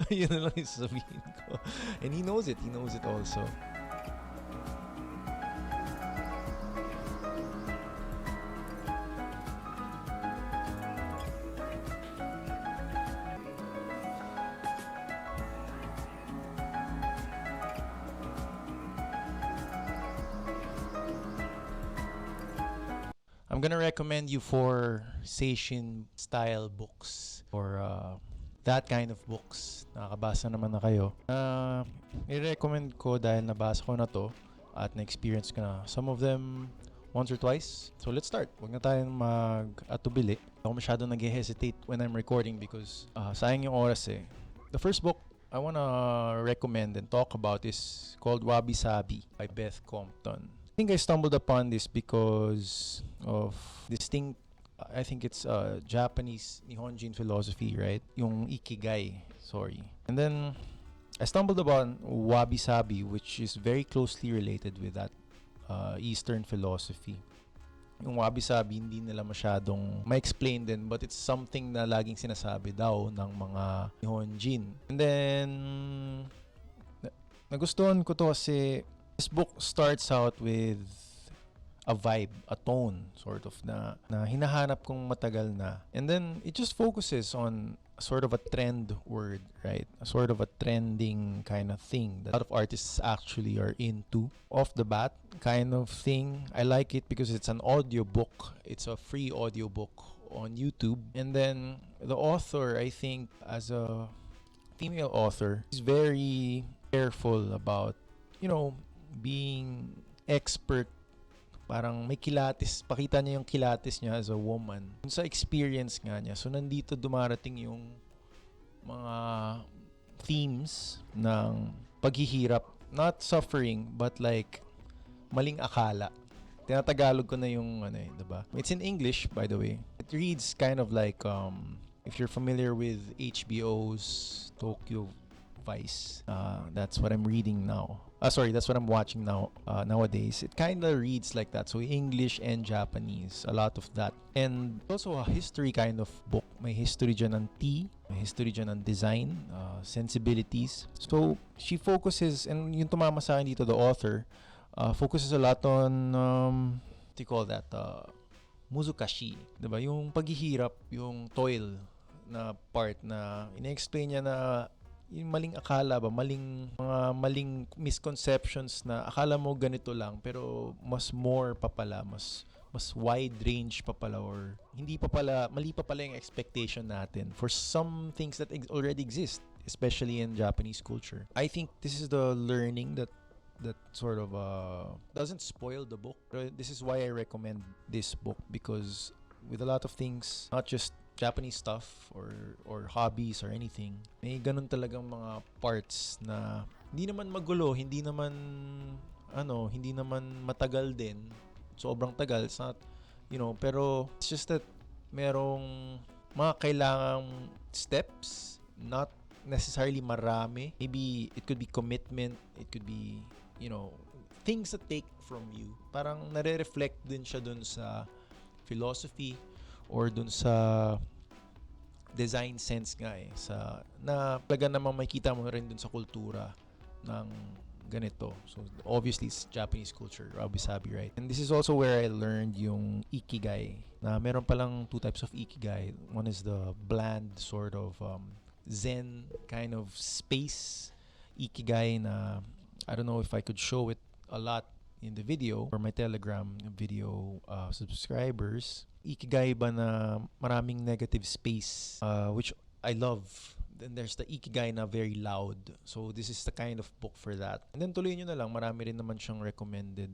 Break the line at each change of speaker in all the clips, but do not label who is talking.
Yun na lang yung sasabihin ko. And he knows it. He knows it also. I'm gonna recommend you for Seishin style books or that kind of books. Nakakabasa naman na kayo. I-recommend ko dahil nabasa ko na to at na-experience ko na some of them once or twice. So let's start. Huwag na tayong mag-atubili. Ako masyado nag-hesitate when I'm recording because sayang yung oras eh. The first book I wanna recommend and talk about is called Wabi Sabi by Beth Compton. I think I stumbled upon this because of this thing. I think it's Japanese Nihonjin philosophy, right? Yung Ikigai, sorry. And then I stumbled upon Wabi Sabi, which is very closely related with that Eastern philosophy. Yung Wabi Sabi, hindi nila masyadong ma-explain din, but it's something na laging sinasabi daw ng mga Nihonjin. And then nagustuhan ko to kasi this book starts out with a vibe, a tone, sort of, na hinahanap kong matagal na. And then, it just focuses on sort of a trend word, right? A sort of a trending kind of thing that a lot of artists actually are into. Off the bat kind of thing. I like it because it's an audiobook. It's a free audiobook on YouTube. And then, the author, I think, as a female author, is very careful about, being expert. Parang may kilatis, pakita niya yung kilatis niya as a woman. Sa experience nga niya, so nandito dumarating yung mga themes ng paghihirap, not suffering, but like maling akala. Tinatagalog ko na yung diba? It's in English, by the way. It reads kind of like, if you're familiar with HBO's Tokyo Vice, that's what I'm reading now. That's what I'm watching now nowadays. It kind of reads like that. So English and Japanese, a lot of that. And also a history kind of book. May history dyan ng tea, may history dyan ng design, sensibilities. So she focuses, and yung tumama sa akin dito, the author, focuses a lot on, what do you call that? Muzukashi. Diba? Yung paghihirap, yung toil na part na ina-explain niya na yung maling akala ba, maling misconceptions na akala mo ganito lang pero mas more pa pala, mas wide range pa pala, or hindi pa pala, mali pa pala yung expectation natin for some things that already exist, especially in Japanese culture. I think this is the learning that sort of doesn't spoil the book. This is why I recommend this book, because with a lot of things, not just Japanese stuff or hobbies or anything, may ganun talagang mga parts na hindi naman magulo, hindi naman matagal din. Sobrang tagal, it's not, pero it's just that merong mga kailangang steps, not necessarily marami. Maybe it could be commitment, it could be, things that take from you. Parang nare-reflect din siya dun sa philosophy or dun sa design sense nga na talaga namang makikita mo rin dun sa kultura ng ganito. So obviously it's Japanese culture, Wabi Sabi, right? And this is also where I learned yung Ikigai, na meron palang two types of Ikigai. One is the bland sort of Zen kind of space Ikigai na I don't know if I could show it a lot in the video for my Telegram video subscribers. Ikigai ba na maraming negative space, which I love. Then there's the Ikigai na very loud. So this is the kind of book for that. And then tuloy nyo na lang, marami rin naman siyang recommended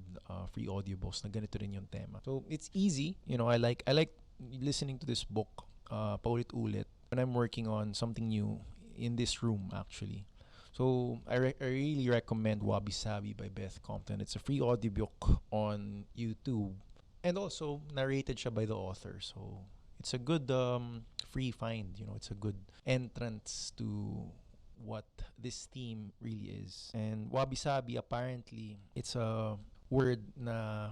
free audiobooks na ganito rin yung tema. So it's easy. I like listening to this book paulit-ulit when I'm working on something new in this room, actually. So I really recommend Wabi Sabi by Beth Compton. It's a free audiobook on YouTube. And also, narrated siya by the author. So, it's a good free find. It's a good entrance to what this theme really is. And Wabi Sabi, apparently, it's a word na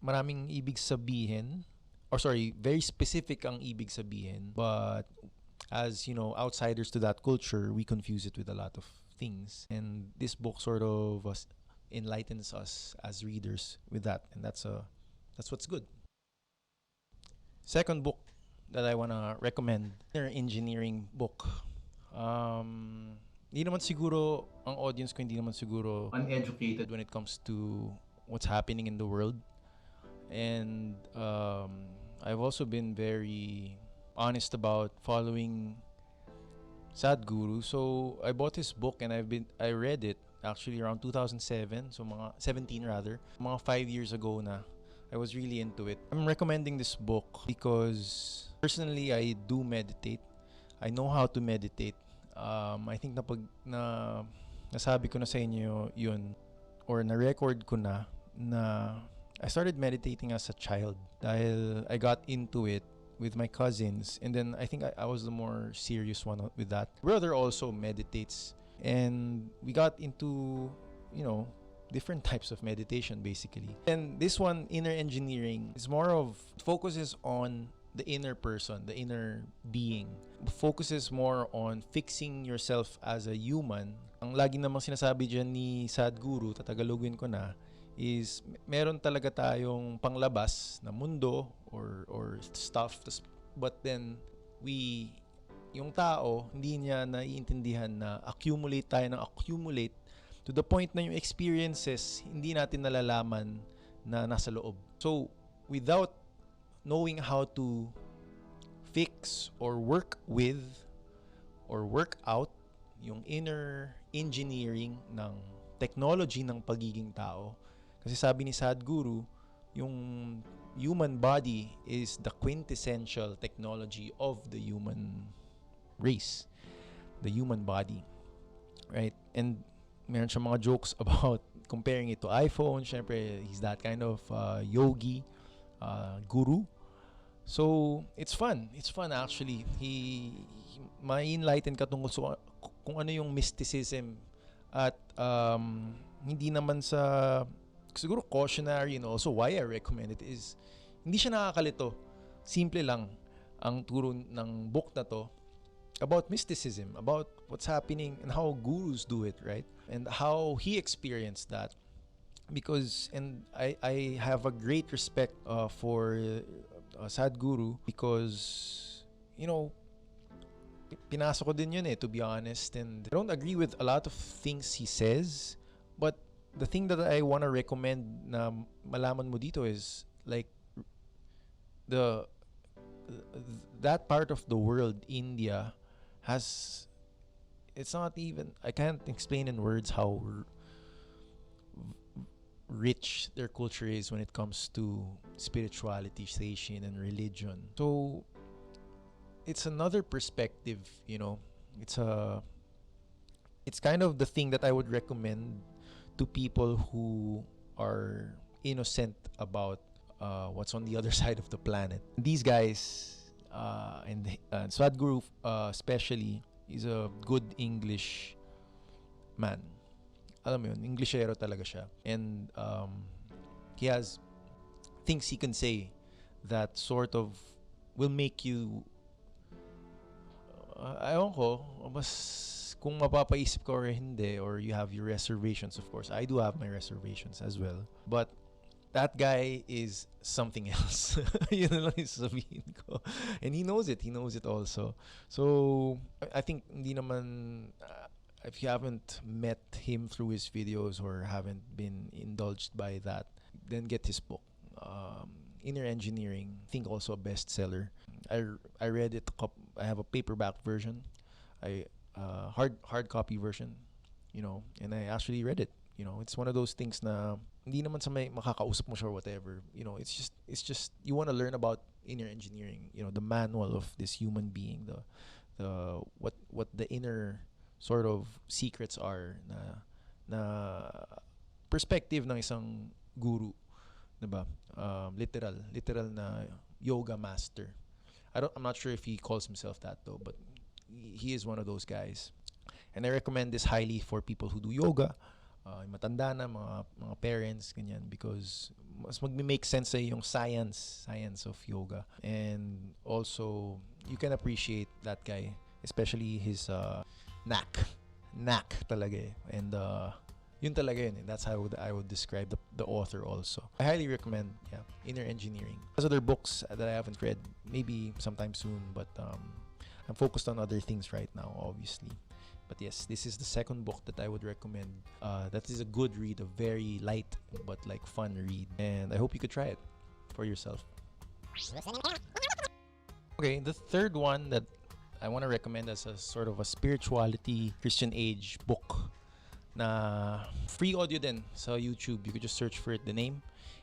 maraming ibig sabihin. Or sorry, very specific ang ibig sabihin. But as outsiders to that culture, we confuse it with a lot of things, and this book sort of enlightens us as readers with that, and that's what's good. Second book that I wanna recommend, inner engineering book. Hindi naman siguro ang audience ko, hindi naman siguro uneducated when it comes to what's happening in the world, and I've also been very honest about following Sadhguru. So I bought his book and I read it actually around 2007, so mga 17 rather, mga 5 years ago na. I was really into it. I'm recommending this book because personally I do meditate. I know how to meditate. I think nasabi ko na sa inyo yun, or na-record ko na I started meditating as a child dahil I got into it with my cousins, and then I think I was the more serious one with that. Brother also meditates, and we got into different types of meditation basically. And this one, inner engineering, is more of focuses on the inner person, the inner being. Focuses more on fixing yourself as a human. Ang lagi namang sinasabi dyan ni Sadhguru, tatagalogin ko na, is meron talaga tayong panglabas na mundo or stuff, but then yung tao hindi niya naiintindihan na accumulate to the point na yung experiences hindi natin nalalaman na nasa loob. So without knowing how to fix or work with or work out yung inner engineering ng technology ng pagiging tao, kasi sabi ni Sadhguru, yung human body is the quintessential technology of the human race, the human body, right? And meron siya mga jokes about comparing it to iPhone. Syempre, he's that kind of yogi, guru. So, it's fun. It's fun actually. He ma-enlighten ka tungkol sa kung ano yung mysticism at hindi naman sa siguro cautionary, and also why I recommend it is hindi siya nakakalito. Simple lang ang turo ng book na to about mysticism, about what's happening and how gurus do it, right? And how he experienced that. Because, and I have a great respect for Sadhguru because, pinasok ko din yun to be honest. And I don't agree with a lot of things he says, but the thing that I want to recommend na malaman mo dito is like that part of the world, India, has, it's not even, I can't explain in words how rich their culture is when it comes to spirituality, Seishin, and religion. So it's another perspective, it's kind of the thing that I would recommend to people who are innocent about what's on the other side of the planet. These guys, and Sadhguru especially, is a good English man. Alam mo yun, Englishero talaga siya. And he has things he can say that sort of will make you, ayaw ko, mas kung mapapaisip ko or hindi, or you have your reservations, of course. I do have my reservations as well. But that guy is something else. Yun na lang yung sabihin ko. And he knows it. He knows it also. So, I think hindi naman, if you haven't met him through his videos or haven't been indulged by that, then get his book. Inner Engineering. I think also a bestseller. I read it. I have a paperback version. Hard copy version. And I actually read it. It's one of those things na hindi naman sa may makakausap mo siya or whatever. It's just you want to learn about inner engineering. The manual of this human being, the what the inner sort of secrets are na perspective ng isang guru, diba? Literal na yoga master. I'm not sure if he calls himself that though, but he is one of those guys. And I recommend this highly for people who do yoga, matanda na, mga parents, ganyan, because mas mag-make sense sa yung science of yoga. And also, you can appreciate that guy especially his knack. Knack talaga eh. And yun talaga yun eh. That's how I would describe the author also. I highly recommend, yeah, Inner Engineering. There's other books that I haven't read, maybe sometime soon, but I'm focused on other things right now, obviously. But yes, this is the second book that I would recommend. That is a good read, a very light but like fun read, and I hope you could try it for yourself. Okay, the third one that I want to recommend as a sort of a spirituality Christian age book na free audio din sa YouTube. You could just search for it. The name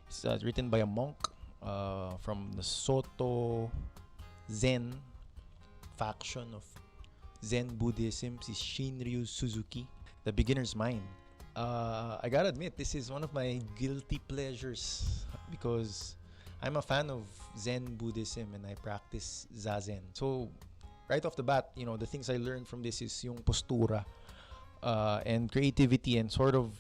is written by a monk from the Soto Zen faction of Zen Buddhism, si Shinryu Suzuki, The Beginner's Mind. I gotta admit, this is one of my guilty pleasures because I'm a fan of Zen Buddhism and I practice Zazen. So, right off the bat, the things I learned from this is yung postura and creativity, and sort of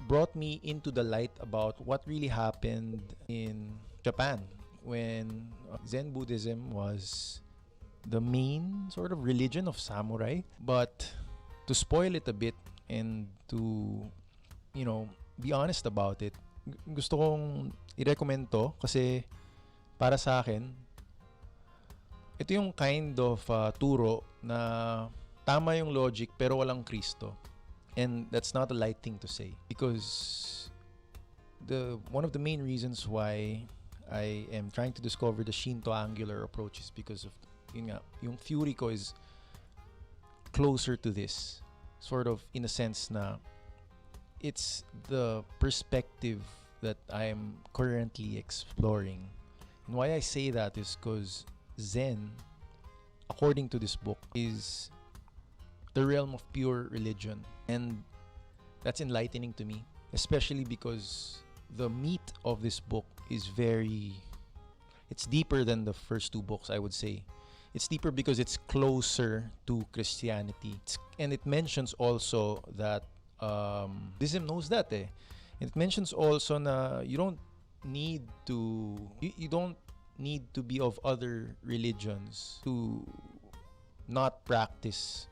brought me into the light about what really happened in Japan when Zen Buddhism was the main sort of religion of samurai. But to spoil it a bit and to, be honest about it, gusto kong i-recommend to kasi para sa akin, ito yung kind of turo na tama yung logic pero walang Kristo. And that's not a light thing to say because one of the main reasons why I am trying to discover the Shinto angular approach is because of yung theory ko is closer to this, sort of in a sense na it's the perspective that I am currently exploring. And why I say that is because Zen, according to this book, is the realm of pure religion, and that's enlightening to me, especially because the meat of this book is it's deeper than the first two books, I would say. It's deeper because it's closer to Christianity. And it mentions also that Buddhism knows that eh. It mentions also na you don't need to be of other religions to not practice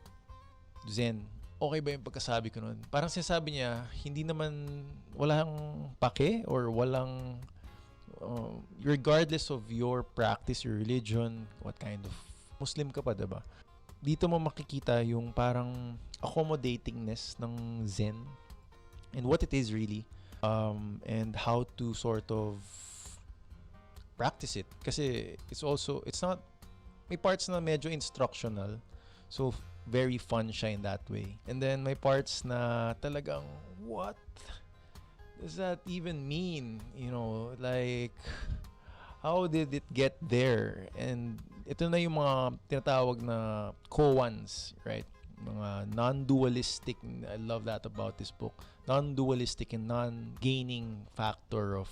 Zen. Okay ba yung pagkasabi ko nun? Parang sinasabi niya, hindi naman walang pake or walang regardless of your practice, your religion, what kind of Muslim ka pa, diba? Dito mo makikita yung parang accommodatingness ng Zen and what it is really, and how to sort of practice it. Kasi it's not, may parts na medyo instructional, so very fun siya in that way. And then may parts na talagang, what does that even mean? Like, how did it get there? And ito na yung mga tinatawag na koans, right? Mga non-dualistic. I love that about this book. Non-dualistic and non-gaining factor of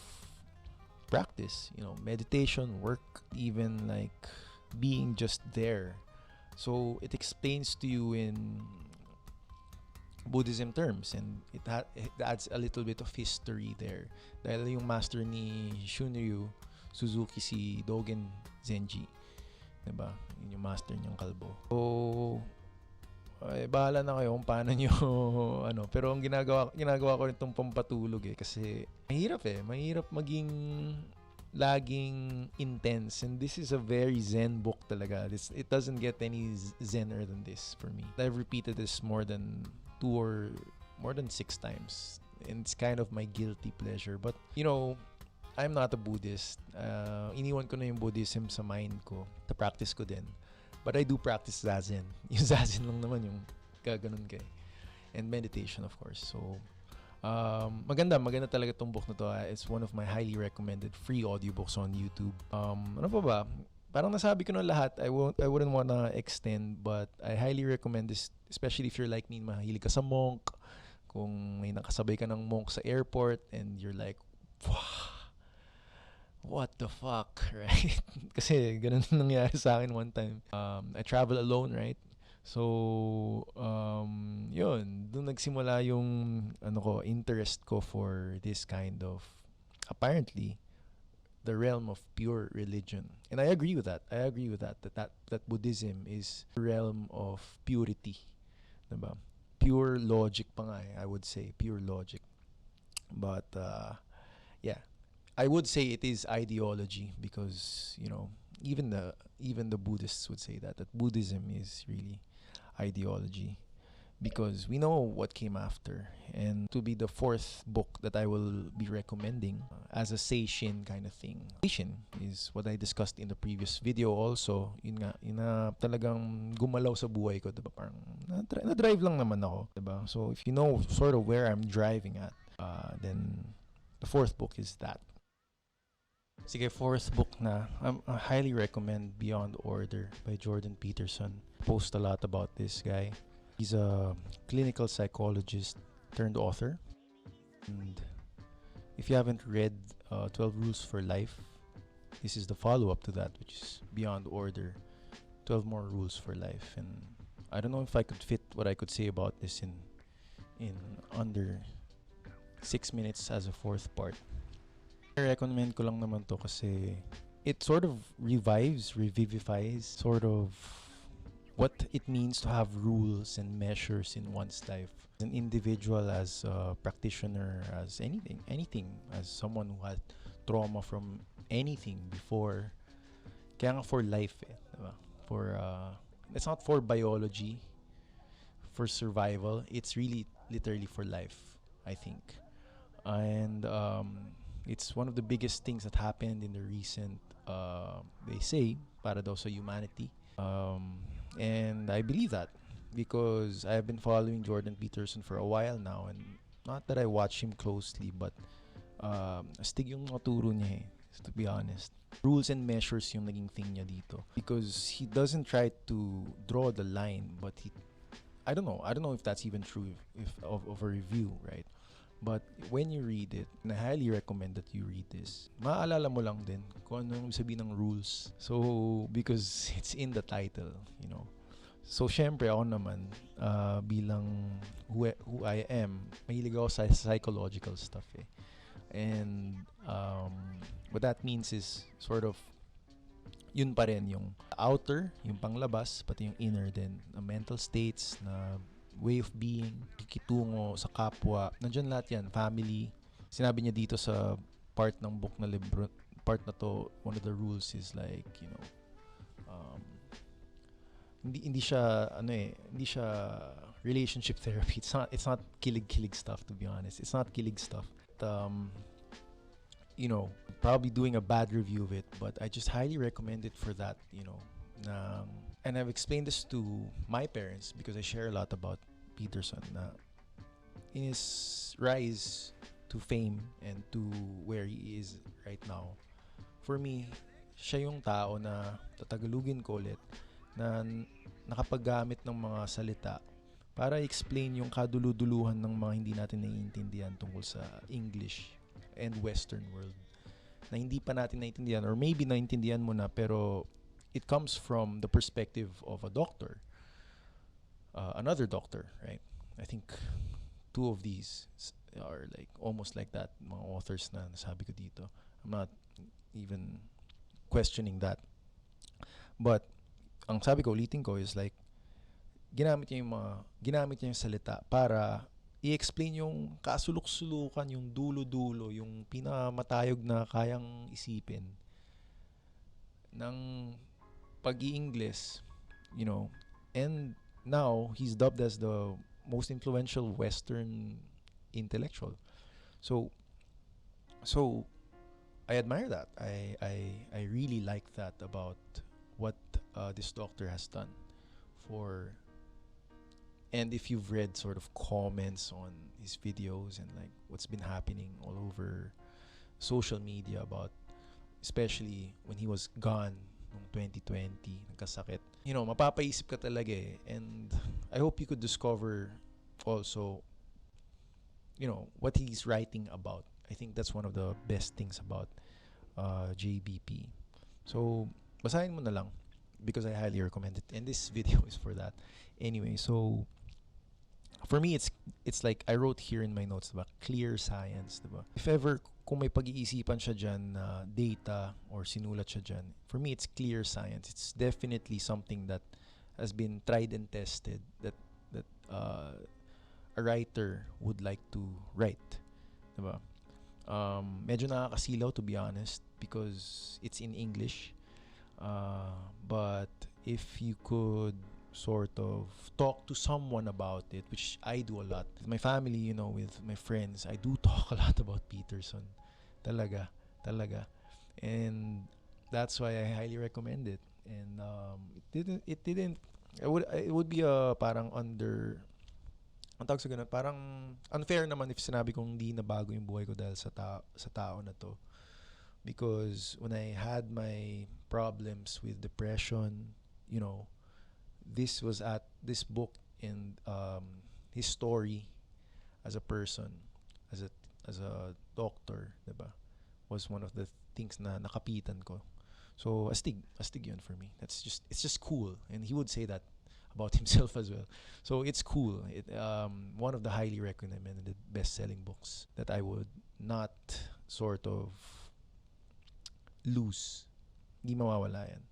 practice. Meditation, work, even like being just there. So it explains to you in Buddhism terms, and it adds a little bit of history there. Dahil yung master ni Shunryu Suzuki, si Dogen Zenji, diba? Yun yung master niyang kalbo. So, bahala na kayo kung paano nyo pero ang ginagawa ko rin itong pampatulog kasi mahirap maging laging intense, and this is a very Zen book talaga. It doesn't get any Zener than this for me. I've repeated this more than 6 times, and it's kind of my guilty pleasure. But I'm not a Buddhist. Iniwan ko na yung Buddhism sa mind ko. Ta-practice ko din. But I do practice Zazen. Yung Zazen lang naman yung gaganon kay. And meditation, of course. So, maganda talaga tong book na to. It's one of my highly recommended free audiobooks on YouTube. Ano pa ba? Parang nasabi ko na lahat. I wouldn't wanna extend, but I highly recommend this, especially if you're like me, mahilig ka sa monk. Kung may nakasabay ka ng monk sa airport and you're like, wow, what the fuck, right? Kasi ganun nangyari sa akin one time. I travel alone, right? So, yun, doon nagsimula yung interest ko for this kind of apparently the realm of pure religion. And I agree with that. I agree with that. That Buddhism is the realm of purity. Diba? Pure logic pa nga I would say. Pure logic. But yeah, I would say it is ideology because even the Buddhists would say that Buddhism is really ideology because we know what came after. And to be the fourth book that I will be recommending as a Seishin kind of thing. Seishin is what I discussed in the previous video also. Yun na talagang gumalaw sa buhay ko, diba? Parang na-drive lang naman ako, diba? So if you know sort of where I'm driving at, then the fourth book is that. Sige, fourth book na. I highly recommend Beyond Order by Jordan Peterson. Post a lot about this guy. He's a clinical psychologist turned author. And if you haven't read 12 Rules for Life, this is the follow-up to that, which is Beyond Order, 12 More Rules for Life. And I don't know if I could fit what I could say about this in under 6 minutes as a fourth part. I recommend ko lang naman to kasi it sort of revivifies sort of what it means to have rules and measures in one's life. As an individual, as a practitioner, as anything, as someone who had trauma from anything before. Kaya nga for life diba? For, it's not for biology, for survival. It's really literally for life, I think. And it's one of the biggest things that happened in the recent, they say, para daw sa humanity. And I believe that because I've been following Jordan Peterson for a while now, and not that I watch him closely, but astig yung mga turo niya to be honest. Rules and measures yung naging thing niya dito because he doesn't try to draw the line, but I don't know if that's even true if of a review, right? But when you read it, and I highly recommend that you read this, maaalala mo lang din kung ano yung sabihin ng rules. So, because it's in the title, So, syempre ako naman, bilang who I am, mahilig ako sa psychological stuff eh. And what that means is sort of, yun pa rin yung outer, yung panglabas, pati yung inner din, na mental states, na way of being, kikitungo sa kapwa. Nandiyan lahat yan, family. Sinabi niya dito sa part ng book na libro, part na to, one of the rules is like, hindi siya relationship therapy. It's not kilig stuff, to be honest. It's not kilig stuff. Probably doing a bad review of it, but I just highly recommend it for that, and I've explained this to my parents because I share a lot about Peterson na in his rise to fame and to where he is right now. For me, siya yung tao na tatagalugin ko ulit na nakapaggamit ng mga salita para explain yung kaduluduluhan ng mga hindi natin naiintindihan tungkol sa English and Western world na hindi pa natin naiintindihan, or maybe naiintindihan mo na pero it comes from the perspective of a doctor, another doctor, right? I think two of these are like almost like that, mga authors na nasabi ko dito. I'm not even questioning that, but ang sabi ko, ulitin ko, is like ginamit niya yung salita para i-explain yung kasulok-sulukan, yung dulo-dulo, yung pinakamatayog na kayang isipin ng pag-i-Ingles, and now he's dubbed as the most influential Western intellectual. So I admire that. I really like that about what this doctor has done and if you've read sort of comments on his videos and like what's been happening all over social media about, especially when he was gone noong 2020, nagkasakit. Mapapaisip ka talaga eh. And I hope you could discover also, what he's writing about. I think that's one of the best things about JBP. So, basahin mo na lang because I highly recommend it. And this video is for that. Anyway, so For me, it's like I wrote here in my notes, diba? Clear science, diba? If ever kung may pag-iisipan siya dyan na data or sinulat siya dyan, for me, it's clear science. It's definitely something that has been tried and tested that a writer would like to write, diba? Medyo nakakasilaw, to be honest, because it's in English. But if you could sort of talk to someone about it, which I do a lot with my family, with my friends, I do talk a lot about Peterson. Talaga, talaga. And that's why I highly recommend it. And it didn't, it would be a parang ang tawag sa ganun, parang unfair naman if sinabi kong hindi na bago yung buhay ko dahil sa tao na to. Because when I had my problems with depression, you know, this book and his story as a person, as a doctor, diba, was one of the things na nakapitan ko. So astig yun for me. It's just cool, and he would say that about himself as well. So it's cool. One of the highly recommended best-selling books that I would not sort of lose. Hindi mawawala yan.